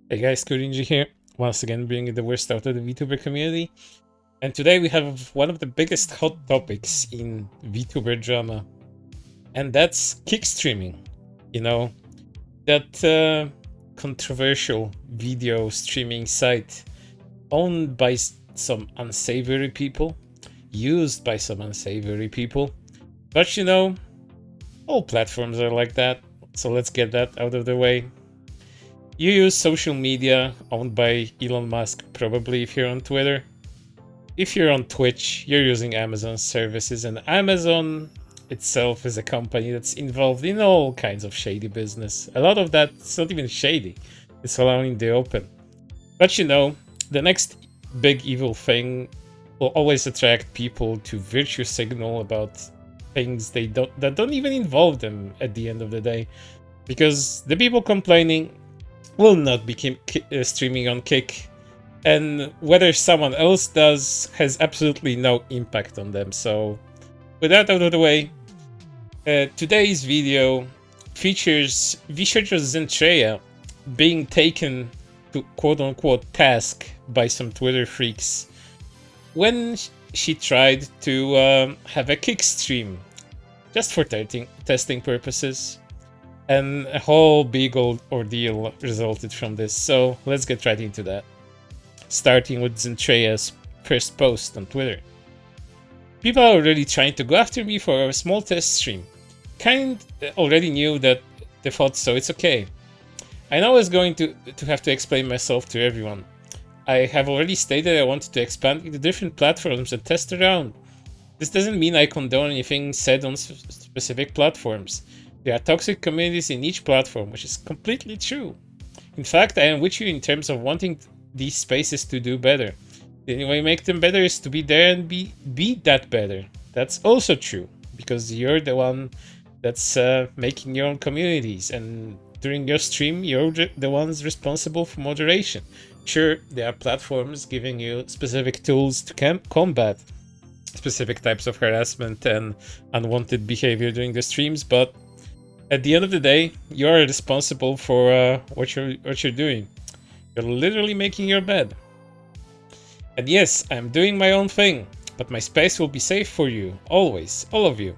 Hey guys, Rinji here, once again bringing the worst out of the VTuber community. And today we have one of the biggest hot topics in VTuber drama, and that's kick streaming. You know, that controversial video streaming site owned by some unsavory people, used by some unsavory people. But all platforms are like that, so let's get that out of the way. You use social media owned by Elon Musk, probably if you're on Twitter. If you're on Twitch, you're using Amazon services, and Amazon itself is a company that's involved in all kinds of shady business. A lot of that's not even shady, it's allowing the open. But the next big evil thing will always attract people to virtue signal about things that don't even involve them at the end of the day. Because the people complaining will not be streaming on Kick, and whether someone else does has absolutely no impact on them. So with that out of the way, today's video features VShojo's Zentreya being taken to quote-unquote task by some Twitter freaks when she tried to have a Kick stream just for testing purposes. And a whole big old ordeal resulted from this, so let's get right into that. Starting with Zentreya's first post on Twitter. People are already trying to go after me for a small test stream. Kind already knew that they thought, so it's okay. I know I was going to have to explain myself to everyone. I have already stated I wanted to expand into different platforms and test around. This doesn't mean I condone anything said on specific platforms. There are toxic communities in each platform, which is completely true. In fact, I am with you in terms of wanting these spaces to do better. The only way to make them better is to be there and be that better. That's also true, because you're the one that's making your own communities, and during your stream, you're the ones responsible for moderation. Sure, there are platforms giving you specific tools to combat specific types of harassment and unwanted behavior during the streams, but at the end of the day, you are responsible for what you're doing. You're literally making your bed. And yes, I'm doing my own thing, but my space will be safe for you, always, all of you.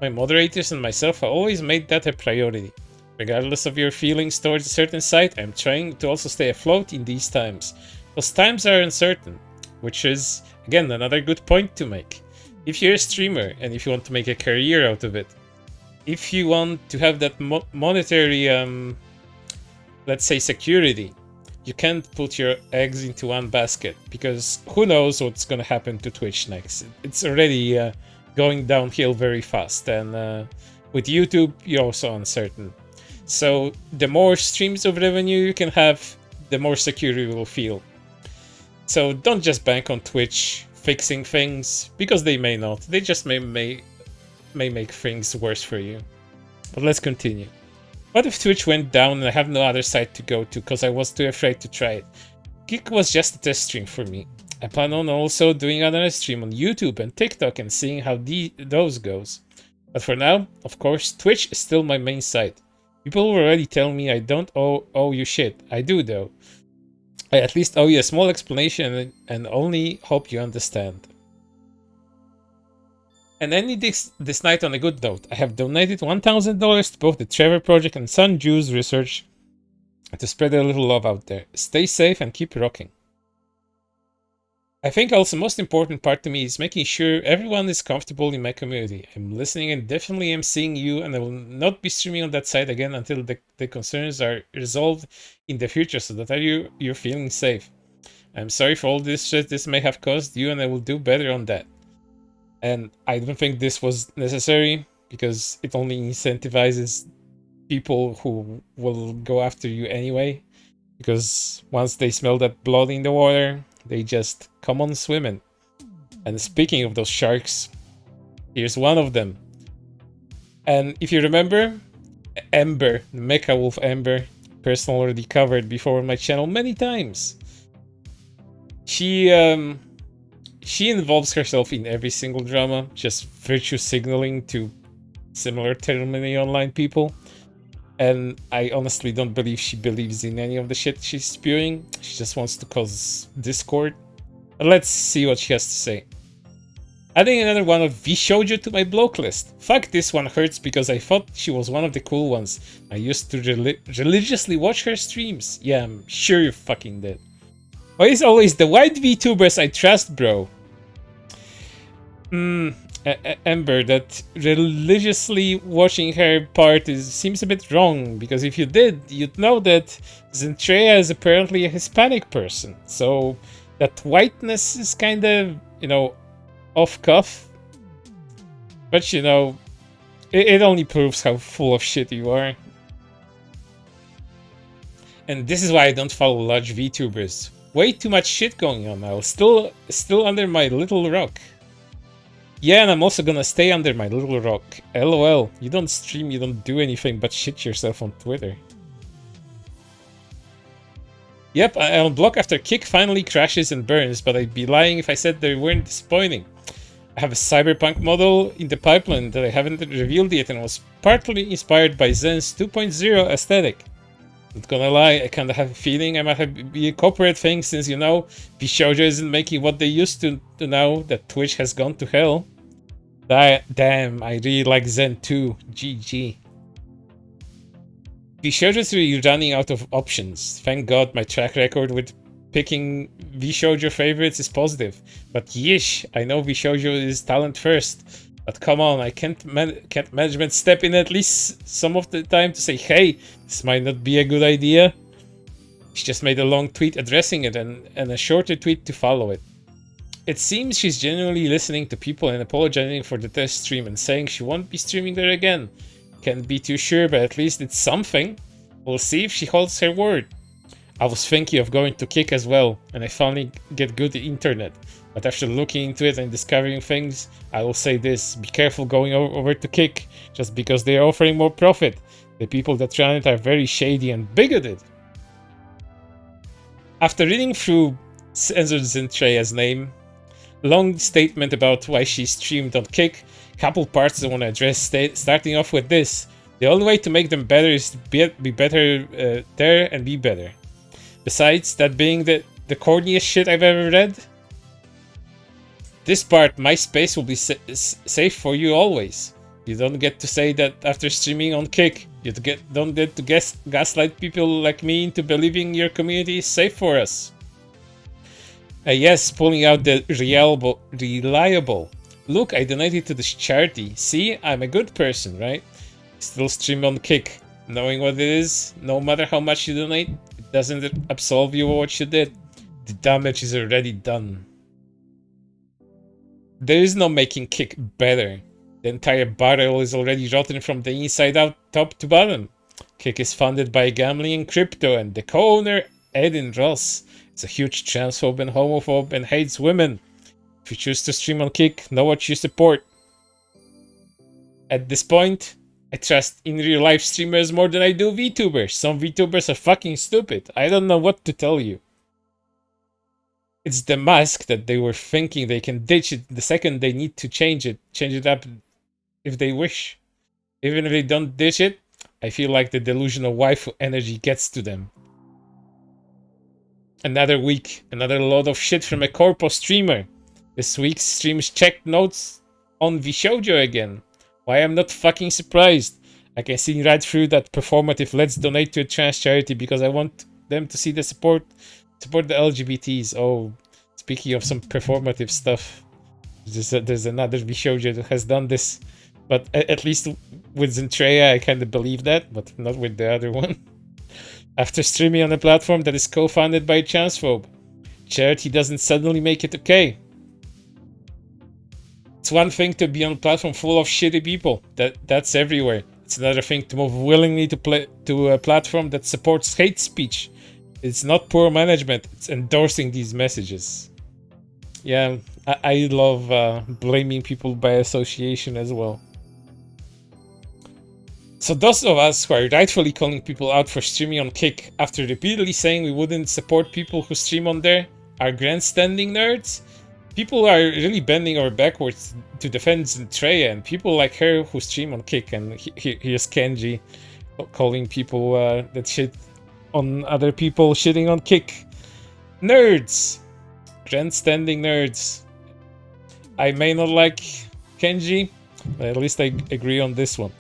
My moderators and myself have always made that a priority. Regardless of your feelings towards a certain site, I'm trying to also stay afloat in these times. Those times are uncertain, which is, again, another good point to make. If you're a streamer and if you want to make a career out of it, if you want to have that monetary, let's say, security, you can't put your eggs into one basket, because who knows what's going to happen to Twitch next. It's already going downhill very fast, and with YouTube, you're also uncertain. So the more streams of revenue you can have, the more secure you will feel. So don't just bank on Twitch fixing things, because they may not. They just may make things worse for you. But let's continue. What if Twitch went down and I have no other site to go to because I was too afraid to try it? Kick was just a test stream for me. I plan on also doing another stream on YouTube and TikTok and seeing how those goes. But for now, of course, Twitch is still my main site. People will already tell me I don't owe you shit. I do though. I at least owe you a small explanation and only hope you understand. And ending this night on a good note, I have donated $1,000 to both the Trevor Project and Sun Jews Research to spread a little love out there. Stay safe and keep rocking. I think also most important part to me is making sure everyone is comfortable in my community. I'm listening and definitely am seeing you, and I will not be streaming on that site again until the concerns are resolved in the future, so that you're feeling safe. I'm sorry for all this shit this may have caused you, and I will do better on that. And I don't think this was necessary, because it only incentivizes people who will go after you anyway. Because once they smell that blood in the water, they just come on swimming. And speaking of those sharks, here's one of them. And if you remember, Ember, Mecha Wolf Ember, person already covered before on my channel many times. She involves herself in every single drama, just virtue signaling to similar terminally online people. And I honestly don't believe she believes in any of the shit she's spewing. She just wants to cause discord. But let's see what she has to say. Adding another one of VShojo to my block list. Fuck, this one hurts because I thought she was one of the cool ones. I used to religiously watch her streams. Yeah, I'm sure you fucking did. Why is always the white VTubers I trust, bro? Ember, that religiously watching her part seems a bit wrong, because if you did, you'd know that Zentreya is apparently a Hispanic person. So that whiteness is kind of, you know, off cuff. But you know, it only proves how full of shit you are. And this is why I don't follow large VTubers. Way too much shit going on now. Still under my little rock. Yeah, and I'm also gonna stay under my little rock. LOL. You don't stream, you don't do anything but shit yourself on Twitter. Yep, I unblock after Kick finally crashes and burns, but I'd be lying if I said they weren't disappointing. I have a cyberpunk model in the pipeline that I haven't revealed yet and was partly inspired by Zen's 2.0 aesthetic. Not gonna lie, I kinda have a feeling I might have be a corporate thing since, you know, VShojo isn't making what they used to now that Twitch has gone to hell. Damn, I really like Zen too. GG. VShojo is really running out of options. Thank God my track record with picking VShojo favorites is positive. But yeesh, I know VShojo is talent first. But come on, I can't management step in at least some of the time to say, hey, this might not be a good idea? She just made a long tweet addressing it and a shorter tweet to follow it. It seems she's genuinely listening to people and apologizing for the test stream and saying she won't be streaming there again. Can't be too sure, but at least it's something. We'll see if she holds her word. I was thinking of going to Kick as well, and I finally get good internet. But after looking into it and discovering things, I will say this: be careful going over to Kick, just because they are offering more profit. The people that run it are very shady and bigoted. After reading through Zentreya's name, long statement about why she streamed on Kick, couple parts I want to address, starting off with this. The only way to make them better is to be better there and be better. Besides that being the corniest shit I've ever read, this part, my space will be safe for you always. You don't get to say that after streaming on Kick. You don't get to gaslight people like me into believing your community is safe for us. Yes, pulling out the reliable. Look, I donated to this charity. See, I'm a good person, right? Still stream on Kick. Knowing what it is, no matter how much you donate, it doesn't absolve you of what you did. The damage is already done. There is no making Kick better. The entire barrel is already rotten from the inside out, top to bottom. Kick is funded by gambling and crypto, and the co-owner, Edin Ross, is a huge transphobe and homophobe and hates women. If you choose to stream on Kick, know what you support. At this point, I trust in real life streamers more than I do VTubers. Some VTubers are fucking stupid. I don't know what to tell you. It's the mask that they were thinking they can ditch it the second they need to change it up if they wish. Even if they don't ditch it, I feel like the delusional waifu energy gets to them. Another week, another load of shit from a corpo streamer. This week's stream's checked notes on VShojo again. Why I'm not fucking surprised. I can see right through that performative let's donate to a trans charity because I want them to see the support the LGBTs. Oh, speaking of some performative stuff, there's another VShojo that has done this. But at least with Zentreya, I kind of believe that, but not with the other one. After streaming on a platform that is co-founded by a transphobe, charity doesn't suddenly make it okay. It's one thing to be on a platform full of shitty people. That's everywhere. It's another thing to move willingly to a platform that supports hate speech. It's not poor management. It's endorsing these messages. Yeah, I love blaming people by association as well. So those of us who are rightfully calling people out for streaming on Kick after repeatedly saying we wouldn't support people who stream on there are grandstanding nerds. People are really bending over backwards to defend Zentreya and people like her who stream on Kick. And here's Kenji calling people that shit on other people shitting on Kick. Nerds! Grandstanding nerds. I may not like Kenji, but at least I agree on this one.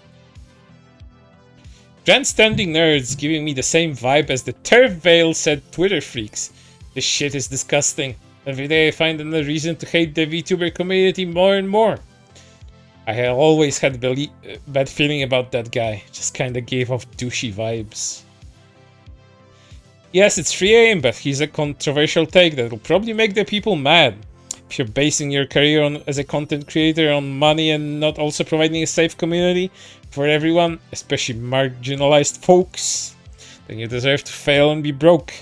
Grandstanding nerds giving me the same vibe as the Turf Veil said Twitter freaks. This shit is disgusting. Every day I find another reason to hate the VTuber community more and more. I have always had a bad feeling about that guy. Just kinda gave off douchey vibes. Yes, it's 3 AM, but he's a controversial take that will probably make the people mad. If you're basing your career as a content creator on money and not also providing a safe community for everyone, especially marginalized folks, then you deserve to fail and be broke.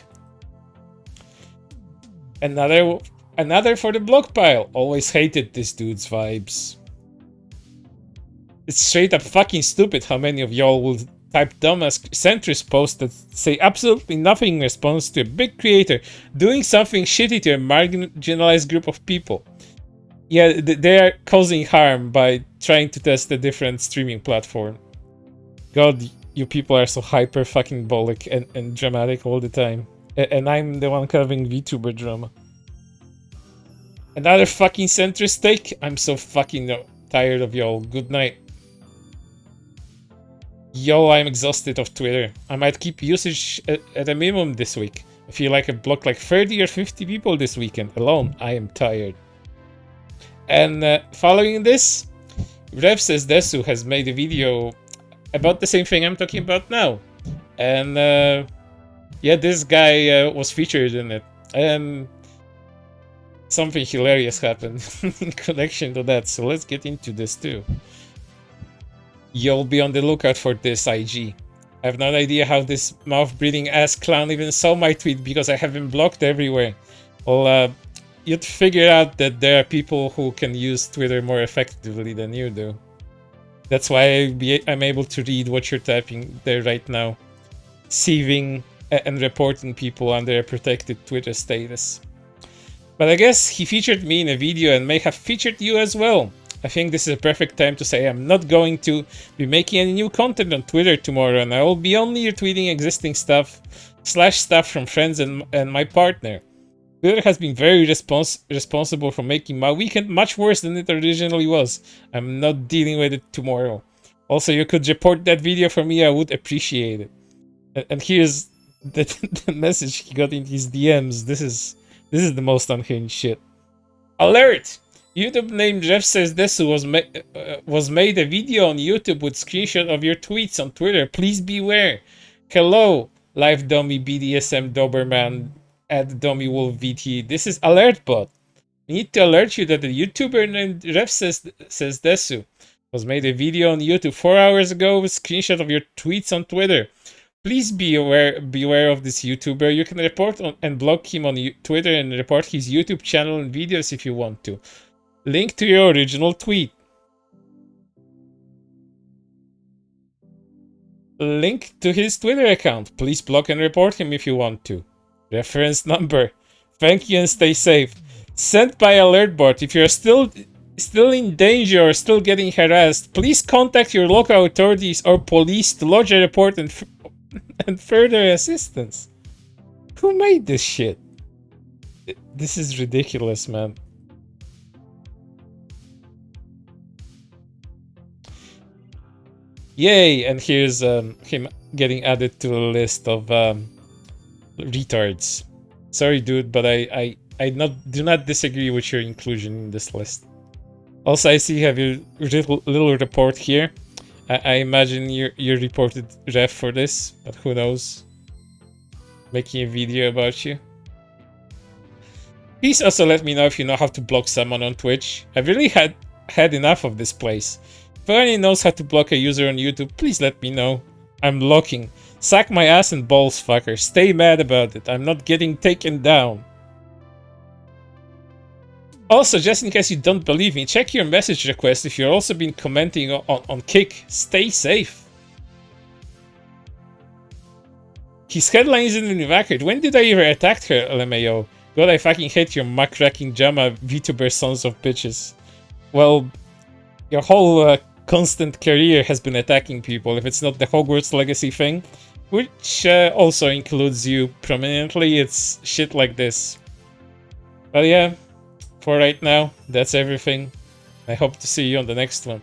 Another for the block pile. Always hated this dude's vibes. It's straight up fucking stupid how many of y'all will type dumbass centrist posts that say absolutely nothing in response to a big creator doing something shitty to a marginalized group of people. Yeah, they are causing harm by trying to test a different streaming platform. God, you people are so hyper fucking bolic and dramatic all the time. And I'm the one having VTuber drama. Another fucking centrist take? I'm so fucking tired of y'all. Good night. Yo, I'm exhausted of Twitter. I might keep usage at a minimum this week. I feel like I blocked like 30 or 50 people this weekend alone. I am tired. And following this, Rev Says Desu has made a video about the same thing I'm talking about now. And yeah, this guy was featured in it. And something hilarious happened in connection to that. So let's get into this too. You'll be on the lookout for this, IG. I have no idea how this mouth-breathing ass clown even saw my tweet because I have been blocked everywhere. Well, you'd figure out that there are people who can use Twitter more effectively than you do. That's why I'm able to read what you're typing there right now. Sieving and reporting people under a protected Twitter status. But I guess he featured me in a video and may have featured you as well. I think this is a perfect time to say I'm not going to be making any new content on Twitter tomorrow, and I will be only retweeting existing stuff / from friends and my partner. Twitter has been very responsible for making my weekend much worse than it originally was. I'm not dealing with it tomorrow. Also, you could report that video for me, I would appreciate it. And here's the message he got in his DMs. This is the most unhinged shit. Alert! YouTube named Jeff Says Desu was made a video on YouTube with screenshot of your tweets on Twitter. Please beware. Hello, live dummy BDSM Doberman at Dummy Wolf VT. This is AlertBot. We need to alert you that the YouTuber named Jeff Says Desu was made a video on YouTube 4 hours ago with screenshot of your tweets on Twitter. Please beware of this YouTuber. You can report and block him on Twitter and report his YouTube channel and videos if you want to. Link to your original tweet. Link to his Twitter account. Please block and report him if you want to. Reference number. Thank you and stay safe. Sent by AlertBot. If you're still in danger or still getting harassed, please contact your local authorities or police to lodge a report and further assistance. Who made this shit? This is ridiculous, man. Yay! And here's him getting added to a list of retards. Sorry, dude, but I do not disagree with your inclusion in this list. Also, I see you have your little report here. I imagine you reported ref for this, but who knows? Making a video about you. Please also let me know if you know how to block someone on Twitch. I've really had enough of this place. If anyone knows how to block a user on YouTube, please let me know. I'm blocking. Sack my ass and balls, fucker. Stay mad about it. I'm not getting taken down. Also, just in case you don't believe me, check your message request if you've also been commenting on Kick. Stay safe. His headline isn't even accurate. When did I ever attack her, LMAO? God, I fucking hate your muckraking drama, VTuber sons of bitches. Well, your whole constant career has been attacking people, if it's not the Hogwarts Legacy thing, which also includes you prominently. It's shit like this. But yeah, for right now, that's everything. I hope to see you on the next one.